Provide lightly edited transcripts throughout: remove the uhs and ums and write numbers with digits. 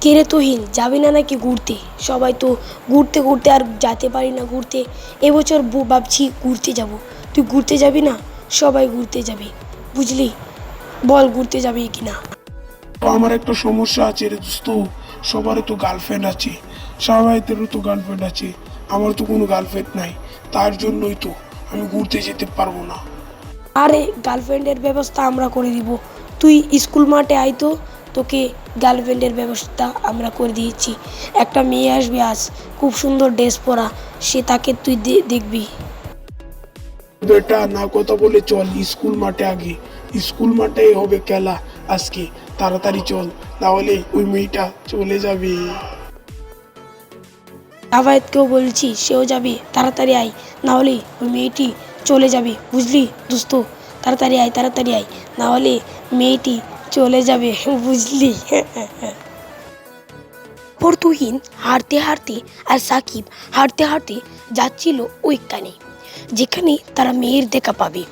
কেরে তুহিন যাবি না নাকি ঘুরতে? সবাই তো ঘুরতে ঘুরতে আর যেতে পারি না ঘুরতে। এবছর ভাবছি ঘুরতে যাব। তুই ঘুরতে যাবি না? সবাই ঘুরতে যাবে, বুঝলি? বল ঘুরতে যাবি কি না? আমার একটা সমস্যা আছে রে দোস্ত। সবারই তো গার্লফ্রেন্ড আছে, সবাইদেরও তো গার্লফ্রেন্ড আছে, আমার তো কোনো গার্লফ্রেন্ড নাই। তার জন্যই তো আমি ঘুরতে যেতে পারবো না। আরে গার্লফ্রেন্ডের ব্যবস্থা আমরা করে দিব। তুই স্কুল মাঠে আয় তো, তোকে গার্লফ্রেন্ডের ব্যবস্থা আমরা করে দিয়েছি। একটা মেয়ে আসবে আজ, খুব সুন্দর ড্রেস পরা, সে তাকে তুই দেখবি। বেটা না কথা বলে চল স্কুল মাঠে আগে। স্কুল মাঠে হবে খেলা আজকে, তাড়াতাড়ি চল, তাহলে ওই মেয়েটা চলে যাবে। আবায়তকেও বলছি, সেও যাবে, তাড়াতাড়ি আয়, নাহলে ওই মেয়েটি চলে যাবে, বুঝলি দোস্ত? তাড়াতাড়ি আয়, তাড়াতাড়ি আয়, নাহলে মেয়েটি চলে যাবে, বুঝলি? পর তুহিন হাঁটতে হাঁটতে আর সাকিব হাঁটতে হাঁটতে যাচ্ছিল ওইখানে, যেখানে তারা মেয়ের দেখা পাবে।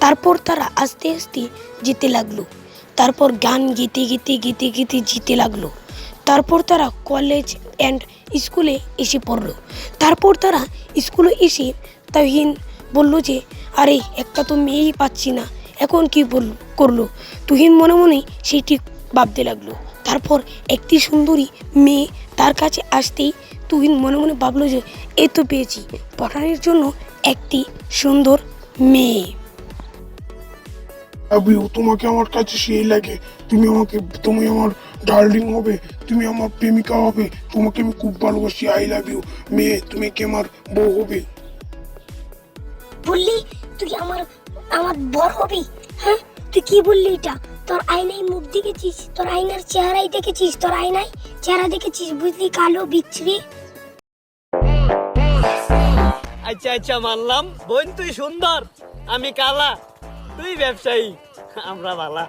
তারপর তারা আস্তে আস্তে যেতে লাগলো। তারপর গান গেতে গেতে গেতে গেতে যেতে লাগলো। তারপর তারা কলেজ অ্যান্ড স্কুলে এসে পড়লো। তারপর তারা স্কুলে এসে তুহিন বলল যে, আরে একটা তো মেয়েই পাচ্ছি না, এখন কি করলো? তুহিন মনে মনে সেটি ভাবতে লাগলো। তারপর একটি সুন্দরী মেয়ে তার কাছে আসতেই তুহিন মনে মনে ভাবলো যে, এই তো পেয়েছি পটানোর জন্য একটি সুন্দর মেয়ে। আবিও তোমাকে আমার কাছে সেই লাগে, তুমি আমার ডার্লিং হবে, তুমি আমার প্রেমিকা হবে, তোমাকে আমি খুব ভালোবাসি, আই লাভ ইউ। মেয়ে তুমি কি আমার বউ হবে? বললি তুই আমার আমার বর হবি? হ্যাঁ, তুই কি বললি এটা? তোর আয়নায় মুখ দেখেছিস? তোর আয়নার চেহারাই দেখেছিস? তোর আয়নায় চেহারা দেখেছিস? বুঝলি, কালো বিচ্ছিরি। আচ্ছা আচ্ছা মানলাম, বোন তুই সুন্দর, আমি কালা, তুই ব্যবসায়ী, আমরা বালা।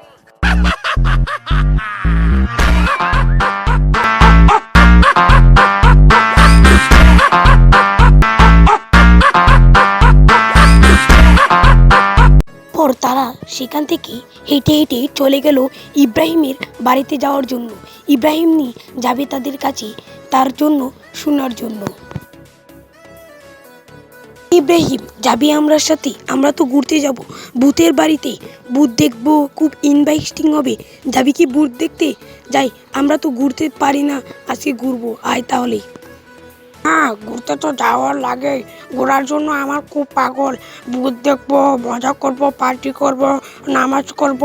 পর তারা সেখান থেকে হেঁটে হেঁটে চলে গেল ইব্রাহিমের বাড়িতে যাওয়ার জন্য। ইব্রাহিম যাবে তাদের কাছে তার জন্য শোনার জন্য। ইব্রাহিম যাবি আমরা সাথে? আমরা তো ঘুরতে যাব ভূতের বাড়িতে, ভূত দেখবো, খুব ইনভাইস্টিং হবে। যাবি কি ভূত দেখতে? যাই, আমরা তো ঘুরতে পারি না, আজকে ঘুরবো, আয় তাহলে। হ্যাঁ, ঘুরতে তো যাওয়ার লাগে, ঘোরার জন্য আমার খুব পাগল। ভূত দেখবো, মজা করব, পার্টি করব, নামাজ করব,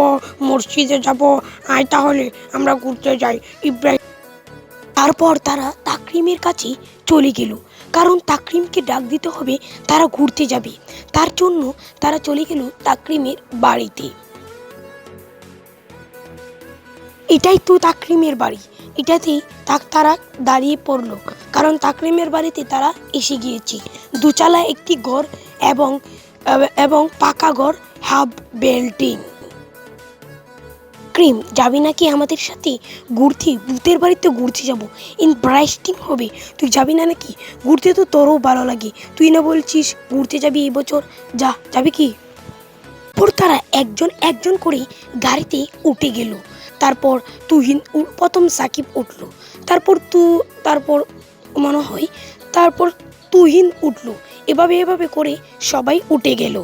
মসজিদে যাব, আয় তাহলে আমরা ঘুরতে যাই ইব্রাহিম। তারপর তারা তাকরিমের কাছে চলে গেল, কারণ তাকরিমকে ডাক দিতে হবে, তারা ঘুরতে যাবে। তার জন্য তারা চলে গেল তাকরিমের বাড়িতে। এটাই তো তাকরিমের বাড়ি। এটাতেই তারা দাঁড়িয়ে পড়লো, কারণ তাকরিমের বাড়িতে তারা এসে গিয়েছে। দুচালা একটি ঘর এবং এবং পাকা ঘর, হাফ বিল্ডিং। ক্রিম যাবি নাকি আমাদের সাথে ঘুরতে? ভূতের বাড়িতে ঘুরতে যাব, ইন্টারেস্টিং হবে। তুই যাবি না নাকি? ঘুরতে তো তোরও ভালো লাগে, তুই না বলছিস ঘুরতে যাবি এবছর? যাবি কি? পর তারা একজন একজন করে গাড়িতে উঠে গেল। তারপর তুহিন, প্রথম সাকিব উঠলো, তারপর মনে হয় তারপর তুহিন উঠলো। এভাবে এভাবে করে সবাই উঠে গেল।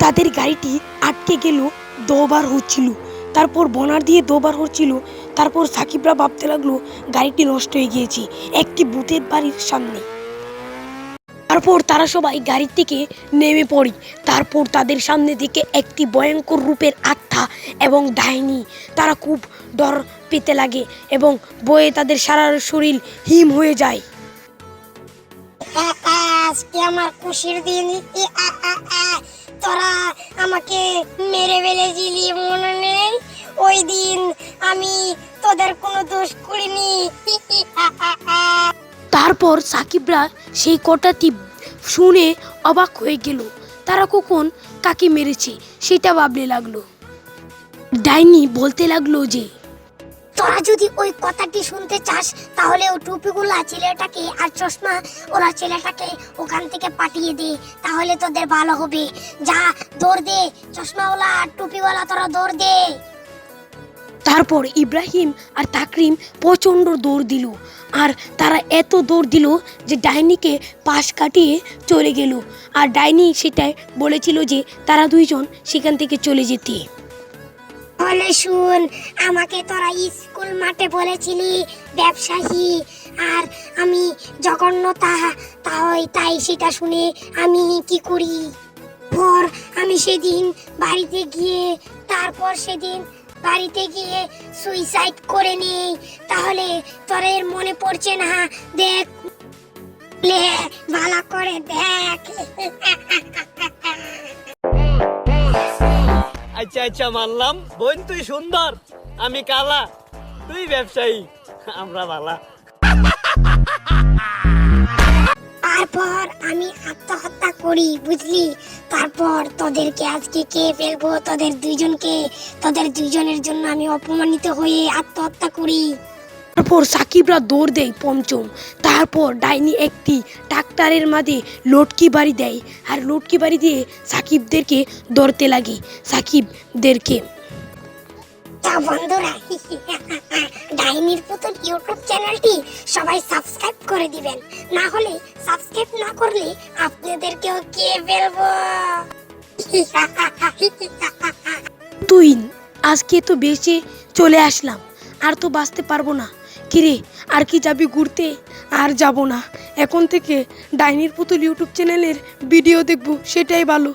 তাদের গাড়িটি আটকে গেল, দুবার হচ্ছিল, তারপর বনার দিয়ে দুবার হচ্ছিল। তারপর সাকিবরা ভাবতে লাগলো গাড়িটি নষ্ট হয়ে গিয়েছে একটি ভূতের বাড়ির সামনে। তারপর তারা সবাই গাড়ি থেকে নেমে পড়ে। তারপর তাদের সামনে দিকে একটি ভয়ঙ্কর রূপের আত্মা এবং ডাইনি। তারা খুব ডর পেতে লাগে এবং ভয়ে তাদের সারা শরীর হিম হয়ে যায়। আজকে আমার খুশির দিন। তোরা আমাকে মেরে ফেলেছিলি, মনে নেই? ওই দিন আমি তোদের কোনো দোষ করিনি। তারপর সাকিবরা সেই কথাটি শুনে অবাক হয়ে গেল। তারা কখন কাকে মেরেছে সেটা ভাবতে লাগলো। ডাইনি বলতে লাগলো যে, তোরা যদি ওই কথাটি শুনতে চাস তাহলে ও টুপিগুলা ছেলেটাকে আর চশমা ওরা ছেলেটাকে ওখান থেকে পাঠিয়ে দে, তাহলে তোদের ভালো হবে। যা, দৌড় দে, চশমাওয়ালা আর টুপিওয়ালা তোরা দৌড় দে। তারপর ইব্রাহিম আর তাকরিম প্রচণ্ড দৌড় দিল। আর তারা এত দৌড় দিল যে ডাইনিকে পাশ কাটিয়ে চলে গেল। আর ডাইনি সেটাই বলেছিল যে তারা দুইজন সেখান থেকে চলে যেতে। বলে, শুন, আমাকে তোরা স্কুল মাঠে বলেছিলি ব্যবসায়ী, আর আমি জঘন্যতা তাই সেটা শুনে আমি কি করি। পর আমি সেদিন বাড়িতে গিয়ে সুইসাইড করে নেই। তাহলে তোর মনে পড়ছে না? দেখ, ভালো করে দেখ। আচ্ছা আচ্ছা মানলাম, বোন তুই সুন্দর, আমি কালা, তুই ব্যবসায়ী, আমরা ভালা। তারপর আমি আত্মহত্যা করি, বুঝলি? তারপর তোদেরকে আজকে কে ফেলবো, তোদের দুইজনের জন্য আমি অপমানিত হয়ে আত্মহত্যা করি। তারপর সাকিবরা দৌড় দেয় পঞ্চম। তারপর ডাইনি একটি ট্রাক্টরের মাঝে লটকি বাড়ি দেয়, আর লটকি বাড়ি দিয়ে সাকিবদেরকে ধরতে লাগে। সাকিবদেরকে তা বন্ধুরা, ডাইনির পুতুল ইউটিউব চ্যানেলটি সবাই সাবস্ক্রাইব করে দিবেন, না হলে সাবস্ক্রাইব না করলে আপনাদেরকেও কে ফেলবো। তুই আজকে তো বেঁচে চলে আসলাম, আর তো বাঁচতে পারবো না। কিরে, আর কি যাবি ঘুরতে? আর যাব না, এখন থেকে ডাইনির পুতুল ইউটিউব চ্যানেলের ভিডিও দেখবো, সেটাই ভালো।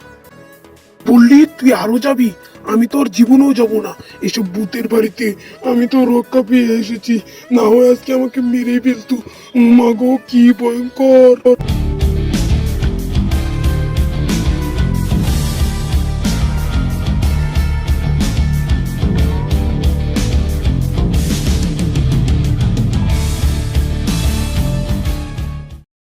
বললি তুই আরো যাবি? আমি তোর জীবনেও যাব না এসব ভূতের বাড়িতে। আমি তো রক্ষা পেয়ে এসেছি, না হয় আজকে আমাকে মেরে ফেলতো। মাগো, কি ভয়ঙ্কর!